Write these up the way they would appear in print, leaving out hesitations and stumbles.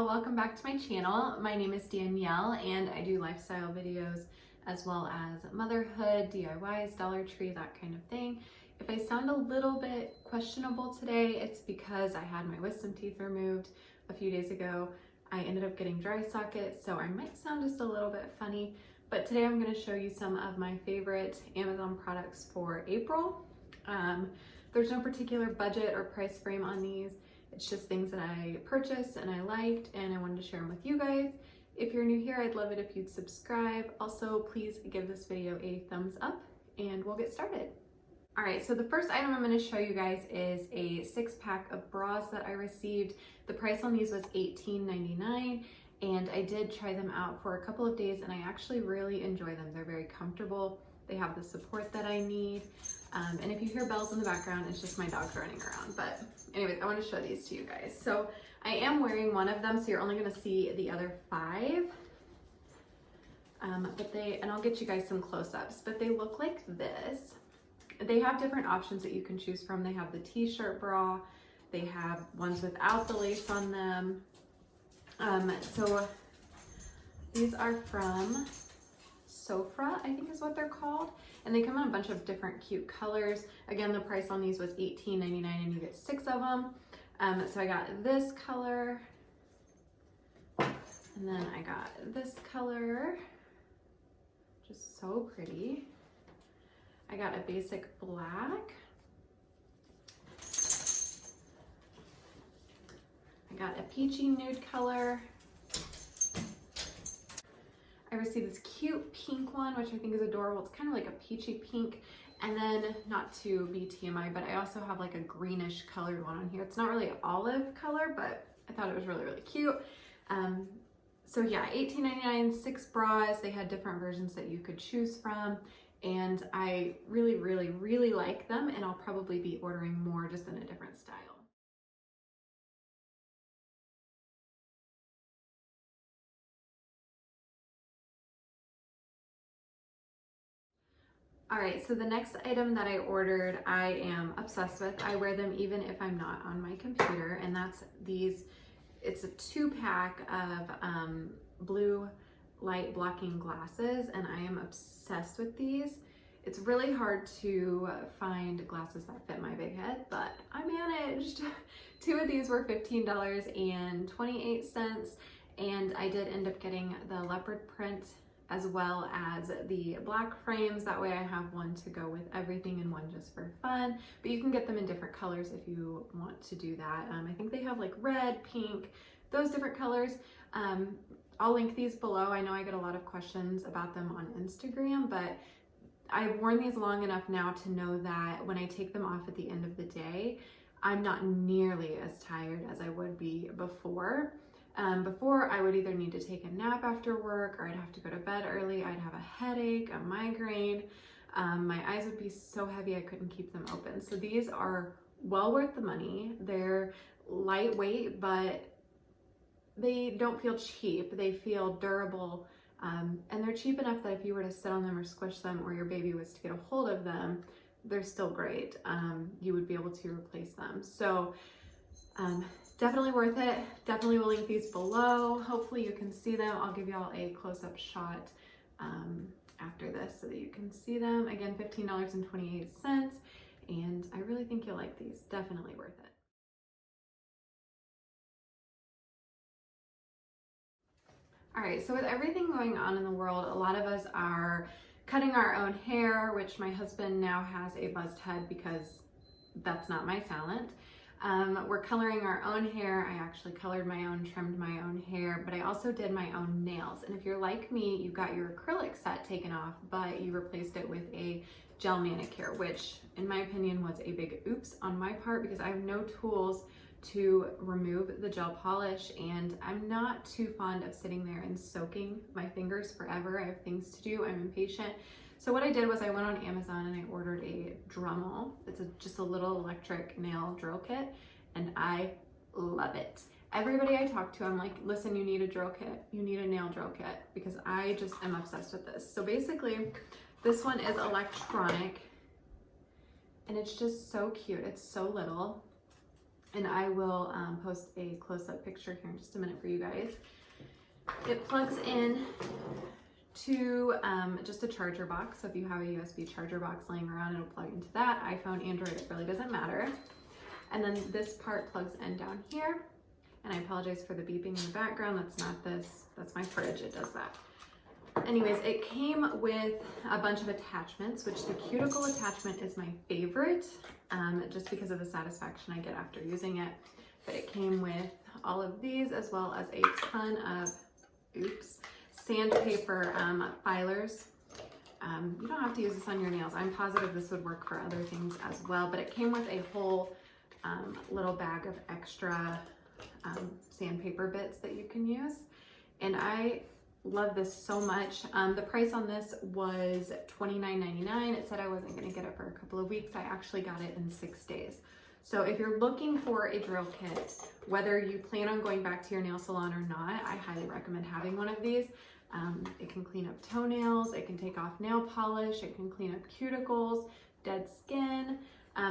y'all, welcome back to my channel. My name is Danielle and I do lifestyle videos as well as motherhood, DIYs, Dollar Tree, that kind of thing. If I sound a little bit questionable today, it's because I had my wisdom teeth removed a few days ago. I ended up getting dry socket, so I might sound just a little bit funny, but today I'm going to show you some of my favorite Amazon products for April. There's no particular budget or price frame on these. It's just things that I purchased and I liked and I wanted to share them with you guys. If you're new here, I'd love it if you'd subscribe. Also, please give this video a thumbs up and we'll get started. All right, so the first item I'm going to show you guys is a 6-pack of bras that I received. The price on these was $18.99 and I did try them out for a couple of days and I actually really enjoy them. They're very comfortable. They have the support that I need. And if you hear bells in the background, it's just my dogs running around. But anyways, I want to show these to you guys. So I am wearing one of them, so you're only going to see the other 5. And I'll get you guys some close-ups, but they look like this. They have different options that you can choose from. They have the t-shirt bra. They have ones without the lace on them. So these are from Sofra, I think is what they're called. And they come in a bunch of different cute colors. Again, the price on these was $18.99 and you get 6 of them. So I got this color. And then I got this color. Just so pretty. I got a basic black. I got a peachy nude color. I received this cute pink one, which I think is adorable. It's kind of like a peachy pink. And then, not to be TMI, but I also have like a greenish colored one on here. It's not really an olive color, but I thought it was really, really cute. So yeah, $18.99, 6 bras. They had different versions that you could choose from. And I really, really, really like them. And I'll probably be ordering more just in a different style. All right, so the next item that I ordered, I am obsessed with. I wear them even if I'm not on my computer, and that's these. It's a 2-pack of blue light blocking glasses, and I am obsessed with these. It's really hard to find glasses that fit my big head, but I managed. 2 of these were $15.28, and I did end up getting the leopard print as well as the black frames. That way I have one to go with everything and one just for fun. But you can get them in different colors if you want to do that. I think they have like red, pink, those different colors. I'll link these below. I know I get a lot of questions about them on Instagram, but I've worn these long enough now to know that when I take them off at the end of the day, I'm not nearly as tired as I would be before. Before I would either need to take a nap after work or I'd have to go to bed early. I'd have a headache, a migraine. My eyes would be so heavy I couldn't keep them open. So these are well worth the money. They're lightweight, but they don't feel cheap. They feel durable. And they're cheap enough that if you were to sit on them or squish them or your baby was to get a hold of them, they're still great. You would be able to replace them. So definitely worth it. Definitely will link these below. Hopefully you can see them. I'll give y'all a close-up shot after this so that you can see them. Again, $15.28. And I really think you'll like these. Definitely worth it. All right, so with everything going on in the world, a lot of us are cutting our own hair, which my husband now has a buzzed head because that's not my talent. We're coloring our own hair. I actually colored my own, trimmed my own hair, but I also did my own nails. And if you're like me, you got your acrylic set taken off, but you replaced it with a gel manicure, which in my opinion was a big oops on my part because I have no tools to remove the gel polish and I'm not too fond of sitting there and soaking my fingers forever. I have things to do. I'm impatient. So what I did was I went on Amazon and I ordered a Drummel. It's just a little electric nail drill kit and I love it. Everybody I talk to, I'm like, listen, you need a drill kit. You need a nail drill kit because I just am obsessed with this. So basically this one is electronic and it's just so cute. It's so little. and I will post a close-up picture here in just a minute for you guys. It plugs in to just a charger box. So if you have a USB charger box laying around, it'll plug into that. iPhone, Android, it really doesn't matter. And then this part plugs in down here. And I apologize for the beeping in the background. That's not this, that's my fridge, it does that. Anyways, it came with a bunch of attachments, which the cuticle attachment is my favorite, just because of the satisfaction I get after using it. But it came with all of these, as well as a ton of, sandpaper filers. You don't have to use this on your nails. I'm positive this would work for other things as well, but it came with a whole little bag of extra sandpaper bits that you can use. And I love this so much. The price on this was $29.99. It said I wasn't gonna get it for a couple of weeks. I actually got it in 6 days. So if you're looking for a drill kit, whether you plan on going back to your nail salon or not, I highly recommend having one of these. It can clean up toenails, it can take off nail polish, it can clean up cuticles, dead skin.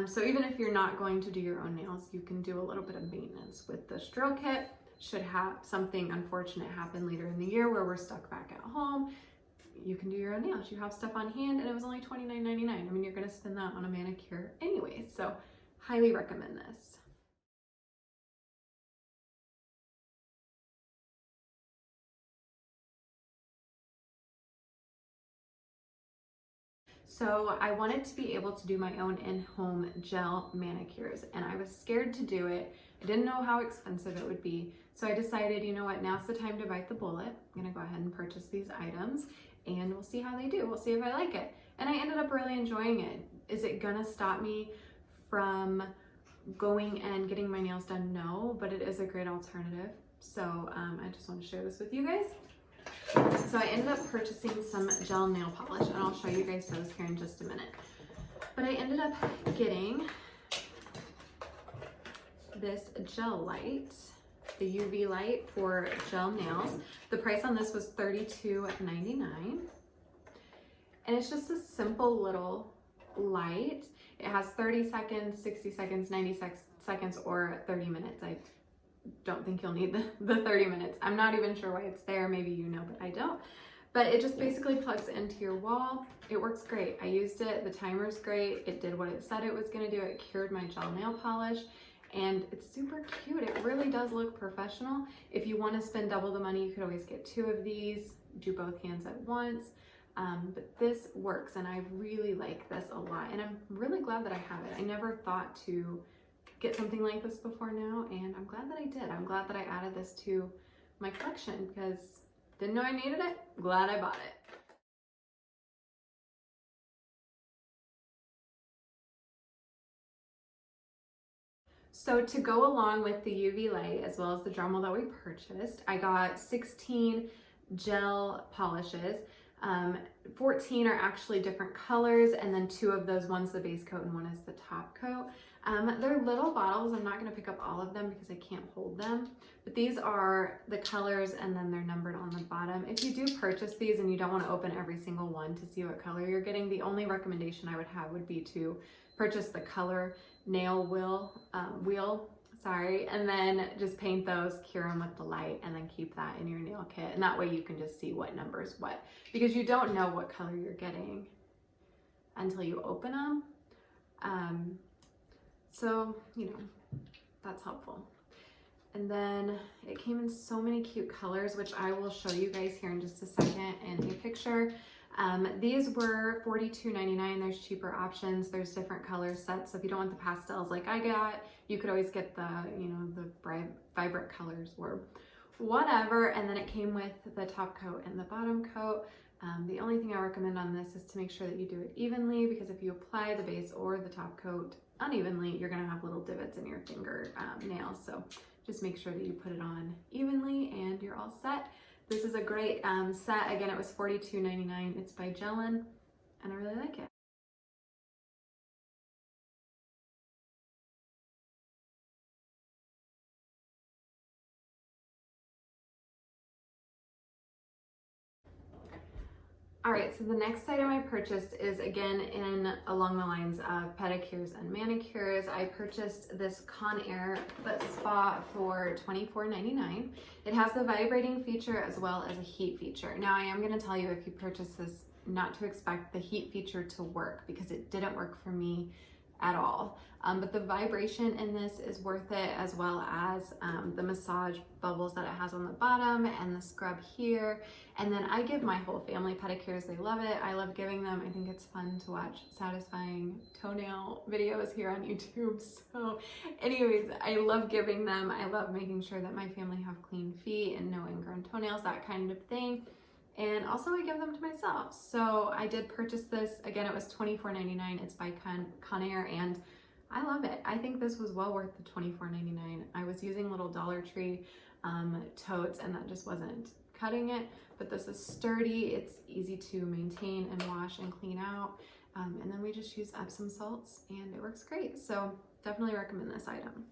So even if you're not going to do your own nails, you can do a little bit of maintenance with this drill kit. Should have something unfortunate happen later in the year where we're stuck back at home, you can do your own nails. You have stuff on hand, and it was only $29.99. I mean, you're gonna spend that on a manicure anyway, so highly recommend this. So I wanted to be able to do my own in-home gel manicures, and I was scared to do it. I didn't know how expensive it would be. So I decided, you know what, now's the time to bite the bullet. I'm gonna go ahead and purchase these items, and we'll see how they do. We'll see if I like it. And I ended up really enjoying it. Is it gonna stop me from going and getting my nails done? No, but it is a great alternative. So I just want to share this with you guys. So I ended up purchasing some gel nail polish, and I'll show you guys those here in just a minute. But I ended up getting this gel light, the UV light for gel nails. The price on this was $32.99. And it's just a simple little light. It has 30 seconds, 60 seconds, 90 seconds, or 30 minutes. I don't think you'll need the 30 minutes. I'm not even sure why it's there. Maybe you know, but I don't. But it just basically plugs into your wall. It works great. I used it. The timer's great. It did what it said it was going to do. It cured my gel nail polish. And it's super cute. It really does look professional. If you want to spend double the money, you could always get 2 of these, do both hands at once. But this works, and I really like this a lot, and I'm really glad that I have it. I never thought to get something like this before now, and I'm glad that I did. I'm glad that I added this to my collection because didn't know I needed it. Glad I bought it. So to go along with the UV light as well as the Drummel that we purchased, I got 16 gel polishes. 14 are actually different colors, and then 2 of those, one's the base coat and one is the top coat. They're little bottles. I'm not going to pick up all of them because I can't hold them, but these are the colors, and then they're numbered on the bottom. If you do purchase these and you don't want to open every single one to see what color you're getting, the only recommendation I would have would be to purchase the color nail wheel, and then just paint those, cure them with the light, and then keep that in your nail kit. And that way you can just see what number's what, because you don't know what color you're getting until you open them. So, you know, that's helpful. And then it came in so many cute colors, which I will show you guys here in just a second in a picture. These were $42.99. There's cheaper options. There's different color sets. So if you don't want the pastels like I got, you could always get the, you know, the bright, vibrant colors or whatever. And then it came with the top coat and the bottom coat. The only thing I recommend on this is to make sure that you do it evenly, because if you apply the base or the top coat unevenly, you're gonna have little divots in your finger nails. So just make sure that you put it on evenly and you're all set. This is a great set. Again, it was $42.99. It's by Leavein, and I really like it. All right, so the next item I purchased is again in along the lines of pedicures and manicures. I purchased this Conair foot spa for $24.99. It has the vibrating feature as well as a heat feature. Now I am going to tell you, if you purchase this, not to expect the heat feature to work, because it didn't work for me at all. But the vibration in this is worth it, as well as the massage bubbles that it has on the bottom and the scrub here. And then I give my whole family pedicures. They love it. I love giving them. I think it's fun to watch satisfying toenail videos here on YouTube. So anyways, I love giving them. I love making sure that my family have clean feet and no ingrown toenails, that kind of thing. And also I give them to myself. So I did purchase this. Again, it was $24.99. It's by Conair, and I love it. I think this was well worth the $24.99. I was using little Dollar Tree totes, and that just wasn't cutting it. But this is sturdy. It's easy to maintain and wash and clean out. And then we just use Epsom salts, and it works great. So definitely recommend this item.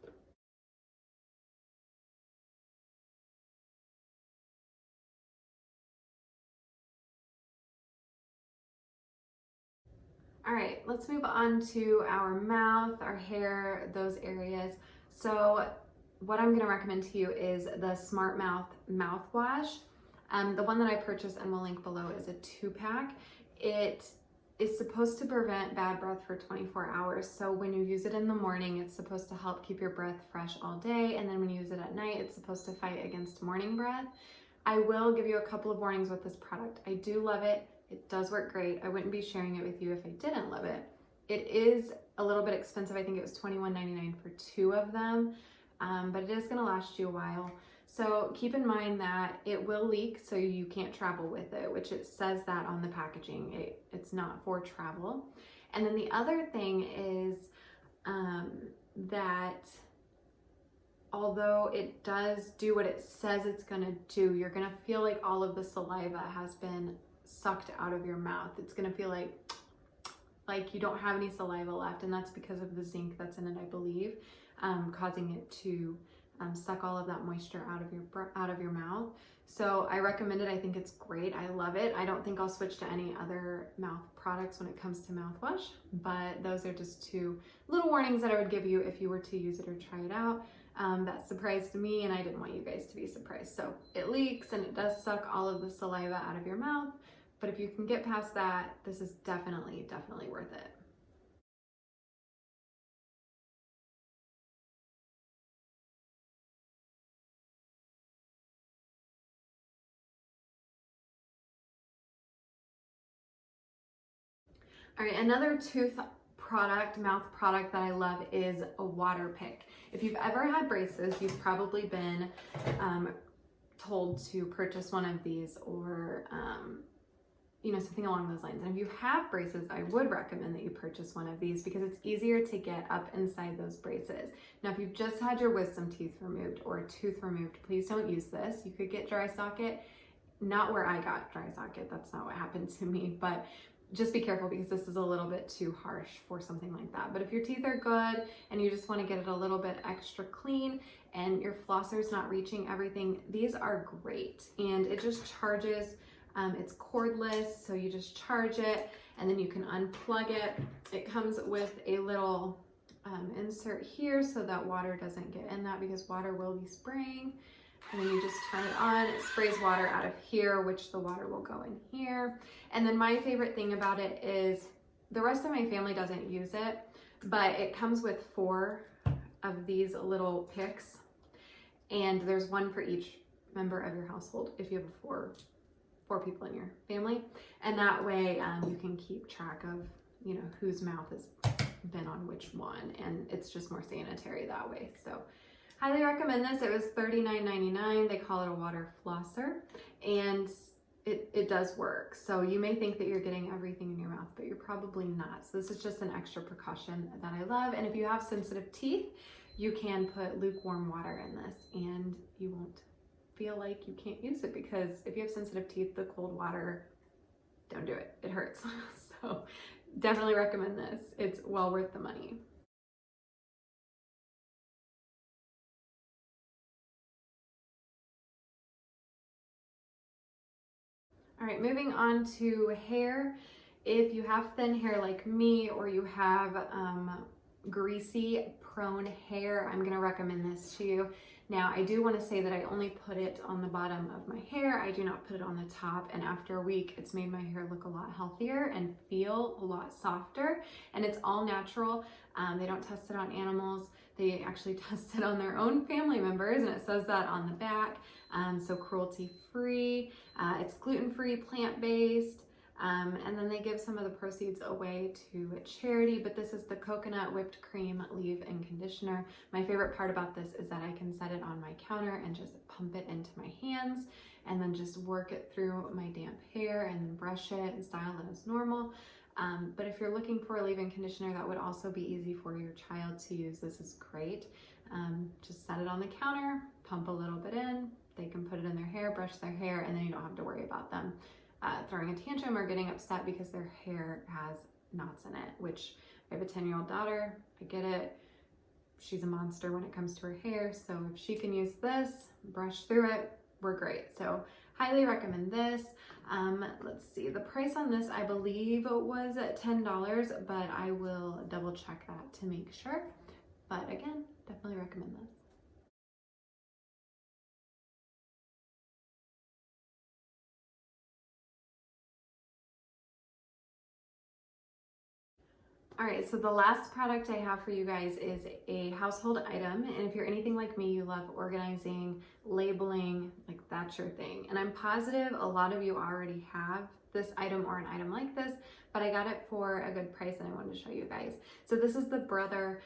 All right, let's move on to our mouth, our hair, those areas. So what I'm gonna recommend to you is the Smart Mouth mouthwash. The one that I purchased and will link below is a 2-pack. It is supposed to prevent bad breath for 24 hours. So when you use it in the morning, it's supposed to help keep your breath fresh all day. And then when you use it at night, it's supposed to fight against morning breath. I will give you a couple of warnings with this product. I do love it. It does work great. I wouldn't be sharing it with you if I didn't love it. It is a little bit expensive. I think it was $21.99 for 2 of them, but it is gonna last you a while. So keep in mind that it will leak, so you can't travel with it, which it says that on the packaging. It's not for travel. And then the other thing is that although it does do what it says it's gonna do, you're gonna feel like all of the saliva has been sucked out of your mouth. It's gonna feel like you don't have any saliva left, and that's because of the zinc that's in it, I believe, causing it to suck all of that moisture out of your mouth. So I recommend it. I think it's great. I love it. I don't think I'll switch to any other mouth products when it comes to mouthwash, but those are just 2 little warnings that I would give you if you were to use it or try it out. That surprised me, and I didn't want you guys to be surprised. So it leaks and it does suck all of the saliva out of your mouth, but if you can get past that, this is definitely worth it. All right, another mouth product that I love is a Waterpik. If you've ever had braces, you've probably been told to purchase one of these, or something along those lines. And if you have braces, I would recommend that you purchase one of these, because it's easier to get up inside those braces. Now, if you've just had your wisdom teeth removed or a tooth removed, please don't use this. You could get dry socket. Not where I got dry socket. That's not what happened to me, but just be careful, because this is a little bit too harsh for something like that. But if your teeth are good and you just want to get it a little bit extra clean and your flosser's not reaching everything, these are great. And it just charges. It's cordless, so you just charge it and then you can unplug it. It comes with a little insert here so that water doesn't get in that, because water will be spraying. And then you just turn it on, it sprays water out of here, which the water will go in here. And then my favorite thing about it is the rest of my family doesn't use it, but it comes with 4 of these little picks, and there's one for each member of your household if you have 4 people in your family. And that way you can keep track of, whose mouth has been on which one, and it's just more sanitary that way. So highly recommend this. It was $39.99. They call it a water flosser, and it does work. So you may think that you're getting everything in your mouth, but you're probably not. So this is just an extra precaution that I love. And if you have sensitive teeth, you can put lukewarm water in this, and you won't feel like you can't use it, because if you have sensitive teeth, the cold water, don't do it. It hurts. So definitely recommend this. It's well worth the money. All right, moving on to hair. If you have thin hair like me, or you have greasy prone hair, I'm gonna recommend this to you. Now, I do want to say that I only put it on the bottom of my hair. I do not put it on the top, and after a week, it's made my hair look a lot healthier and feel a lot softer, and it's all natural. They don't test it on animals. They actually test it on their own family members, and it says that on the back. So cruelty-free, it's gluten-free, plant-based, and then they give some of the proceeds away to charity. But this is the coconut whipped cream leave-in conditioner. My favorite part about this is that I can set it on my counter and just pump it into my hands, and then just work it through my damp hair and then brush it and style it as normal. But if you're looking for a leave-in conditioner that would also be easy for your child to use, this is great. Just set it on the counter, pump a little bit in, they can put it in their hair, brush their hair, and then you don't have to worry about them throwing a tantrum or getting upset because their hair has knots in it, which I have a 10-year-old daughter. I get it. She's a monster when it comes to her hair. So if she can use this, brush through it, we're great. So highly recommend this. Let's see, the price on this I believe was $10, but I will double check that to make sure. But again, definitely recommend this. All right, so the last product I have for you guys is a household item. And if you're anything like me, you love organizing, labeling, like that's your thing. And I'm positive a lot of you already have this item or an item like this, but I got it for a good price and I wanted to show you guys. So this is the Brother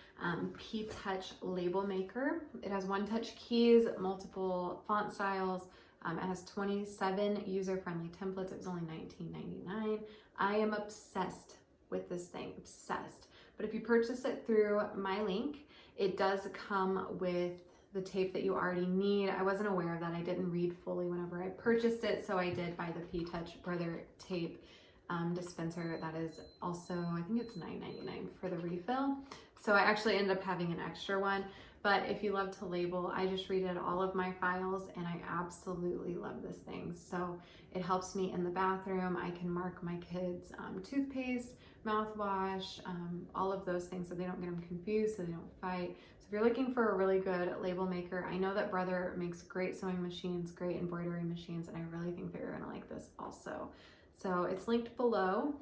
P-Touch label maker. It has one-touch keys, multiple font styles. It has 27 user-friendly templates. It was only $19.99. I am obsessed with this thing, obsessed. But if you purchase it through my link, it does come with the tape that you already need. I wasn't aware of that. I didn't read fully whenever I purchased it, so I did buy the P-Touch Brother tape dispenser. That is also, I think it's $9.99 for the refill. So I actually ended up having an extra one. But if you love to label, I just redid all of my files and I absolutely love this thing. So it helps me in the bathroom. I can mark my kids' toothpaste, mouthwash, all of those things so they don't get them confused, so they don't fight. So if you're looking for a really good label maker, I know that Brother makes great sewing machines, great embroidery machines, and I really think that you're gonna like this also. So it's linked below.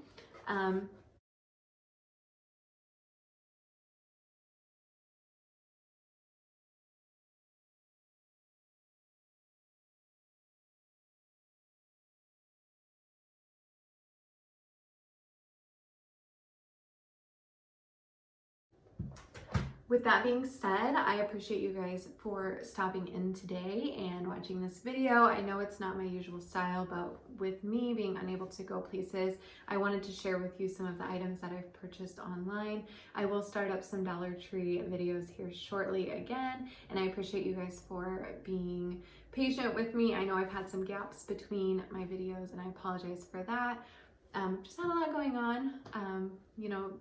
With that being said, I appreciate you guys for stopping in today and watching this video. I know it's not my usual style, but with me being unable to go places, I wanted to share with you some of the items that I've purchased online. I will start up some Dollar Tree videos here shortly again, and I appreciate you guys for being patient with me. I know I've had some gaps between my videos, and I apologize for that. Just had a lot going on, you know,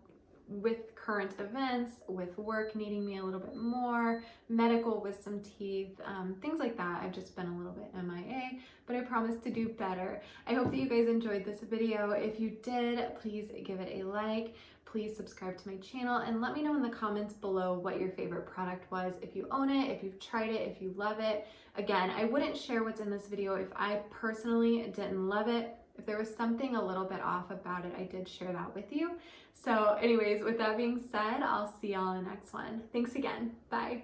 with current events, with work needing me a little bit more, medical with some teeth, things like that. I've just been a little bit MIA, but I promise to do better. I hope that you guys enjoyed this video. If you did, please give it a like. Please subscribe to my channel and let me know in the comments below what your favorite product was. If you own it, if you've tried it, if you love it. Again, I wouldn't share what's in this video if I personally didn't love it. If there was something a little bit off about it, I did share that with you. So anyways, with that being said, I'll see y'all in the next one. Thanks again. Bye.